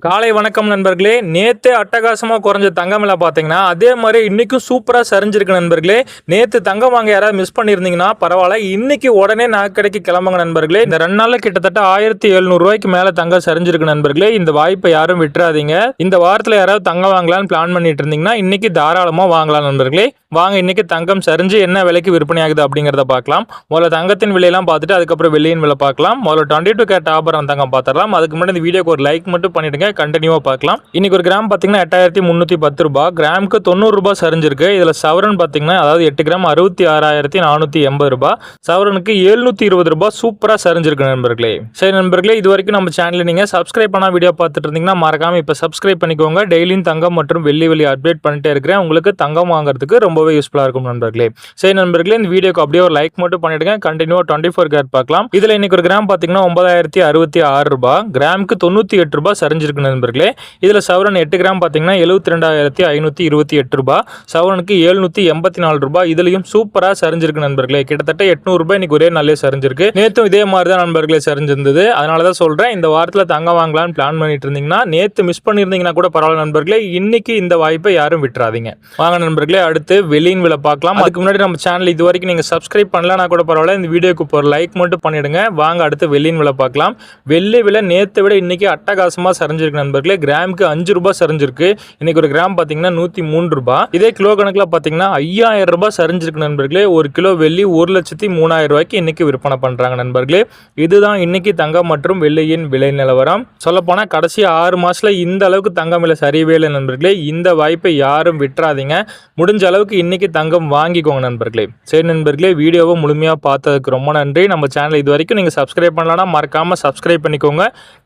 காலை வணக்கம் நண்பர்களே. நேற்று அட்டகாசமாக குறைஞ்ச தங்கம் விலை பார்த்தீங்கன்னா அதே மாதிரி இன்றைக்கும் சூப்பராக சரிஞ்சிருக்கு நண்பர்களே. நேற்று தங்கம் வாங்க யாராவது மிஸ் பண்ணியிருந்தீங்கன்னா பரவாயில்ல, இன்னைக்கு உடனே நகைக்கடைக்கு கிளம்புங்க நண்பர்களே. இந்த 2 நாளில் கிட்டத்தட்ட 1700 ரூபாய்க்கு மேலே தங்கம் சரிஞ்சிருக்கு நண்பர்களே. இந்த வாய்ப்பை யாரும் விட்டுறாதீங்க. இந்த வாரத்தில் யாராவது தங்கம் வாங்கலான்னு பிளான் பண்ணிட்டு இருந்தீங்கன்னா இன்னைக்கு தாராளமாக வாங்கலாம் நண்பர்களே. வாங்க இன்னைக்கு தங்கம் சரிஞ்சு என்ன விலைக்கு விற்பனை ஆகுது அப்படிங்கிறத பார்க்கலாம். முதல்ல தங்கத்தின் விலையெல்லாம் பார்த்துட்டு அதுக்கப்புறம் வெள்ளியின் விலை பார்க்கலாம். முதல்ல 22 கேரட் ஆபரண தங்கம் பார்த்துடலாம். அதுக்கு முன்னாடி இந்த வீடியோக்கு ஒரு லைக் மட்டும் பண்ணிடுங்க, கண்டினியூவாக பார்க்கலாம். இன்னைக்கு ஒரு கிராம் பார்த்தீங்கன்னா 8310 ரூபாய், கிராமுக்கு 90 ரூபாய் சரிஞ்சிருக்கு. இதில் சவரன் பார்த்தீங்கன்னா அதாவது 8 கிராம் 66,480 ரூபாய், சவரனுக்கு 720 ரூபாய் சூப்பராக சரிஞ்சிருக்கு நண்பர்களே. சரி நண்பர்களே, இது வரைக்கும் நம்ம சேனலில் நீங்கள் சப்ஸ்கிரைப் பண்ணால் வீடியோ பார்த்துட்டு இருந்தீங்கன்னா மறக்காம இப்போ சப்ஸ்கிரைப் பண்ணிக்கோங்க. டெய்லியும் தங்கம் மற்றும் வெள்ளி அப்டேட் பண்ணிட்டே இருக்கிறேன். உங்களுக்கு தங்கம் வாங்குறதுக்கு ரொம்பவே யூஸ்ஃபுல்லாக இருக்கும் நண்பர்களே. சரி நண்பர்களே, இந்த வீடியோக்கு அப்படியே ஒரு லைக் மட்டும் பண்ணிடுங்க, கண்டினியூவாக 24 கேரட் பார்க்கலாம். இதில் இன்னைக்கு ஒரு கிராம் பார்த்தீங்கன்னா 9066 ரூபாய், கிராமுக்கு 98 ரூபாய் சரிஞ்சிருக்கு நண்பர்களே. இதில் சவரன் 8 கிராம் பார்த்தீங்கன்னா 72,528 ரூபாய், சவரனுக்கு 784 ரூபாய். இதுலையும் சூப்பராக சரிஞ்சிருக்கு நண்பர்களே. கிட்டத்தட்ட 800 ரூபாய் இன்னைக்கு ஒரே நாளே சரிஞ்சிருக்கு. நேற்றும் இதே மாதிரி தான் நண்பர்களே சரிஞ்சிருந்தது. அதனால தான் சொல்கிறேன், இந்த வாரத்தில் தங்கம் வாங்கலான்னு பிளான் பண்ணிட்டு இருந்தீங்கன்னா நேற்று மிஸ் பண்ணியிருந்தீங்கன்னா கூட பரவாயில்ல நண்பர்களே. இன்னைக்கு இந்த வாய்ப்பை யாரும் விட்டுறாதீங்க. வாங்க நண்பர்களே, அடுத்து வெள்ளியின் விலை பார்க்கலாம். அதுக்கு முன்னாடி நம்ம சேனல் இது வரைக்கும் நீங்கள் சப்ஸ்கிரைப் பண்ணலனா கூட பரவாயில்ல, இந்த வீடியோக்கு ஒரு லைக் மட்டும் பண்ணிடுங்க. வாங்க அடுத்து வெள்ளியின் விலை பார்க்கலாம். வெள்ளி விலை நேற்றை விட இன்னைக்கு அட்டகாசமாக சரிஞ்சிருக்கு நண்பர்களே. கிராமுக்கு 5 ரூபாய் சரிஞ்சிருக்கு. இன்னைக்கு ஒரு கிராம் பார்த்தீங்கன்னா 103 ரூபாய். இதே கிலோ கணக்கில் பார்த்தீங்கன்னா 5000 ரூபாய் சரிஞ்சிருக்கு நண்பர்களே. ஒரு கிலோ வெள்ளி 1,03,000 ரூபாய்க்கு இன்னைக்கு விற்பனை பண்ணுறாங்க நண்பர்களே. இதுதான் இன்னைக்கு தங்கம் மற்றும் வெள்ளியின் விலை நிலவரம். சொல்லப்போனால் கடைசி 6 மாதத்தில் இந்த அளவுக்கு தங்கம் விலை சரிவே இல்லை நண்பர்களே. இந்த வாய்ப்பை யாரும் விட்டுறாதீங்க. முடிஞ்ச அளவுக்கு இன்னைக்கு தங்கம் வாங்கிக்கோங்க நண்பர்களே. சரி நண்பர்களே, வீடியோவை முழுமையாக பார்த்ததுக்கு ரொம்ப நன்றி. நம்ம சேனல் இது வரைக்கும் நீங்கள் சப்ஸ்கிரைப் பண்ணலன்னா மறக்காமல் சப்ஸ்கிரைப் பண்ணிக்கோங்க.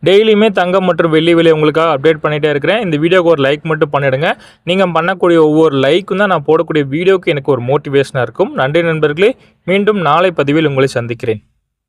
டெய்லியுமே தங்கம் மற்றும் வெள்ளி விலை உங்களுக்காக அப்டேட் பண்ணிகிட்டே இருக்கிறேன். இந்த வீடியோக்கு ஒரு லைக் மட்டும் பண்ணிடுங்க. நீங்கள் பண்ணக்கூடிய ஒவ்வொரு லைக்கும் தான் நான் போடக்கூடிய வீடியோக்கு எனக்கு ஒரு மோட்டிவேஷனாக இருக்கும். நன்றி நண்பர்களே. மீண்டும் நாளை பதிவில் உங்களை சந்திக்கிறேன்.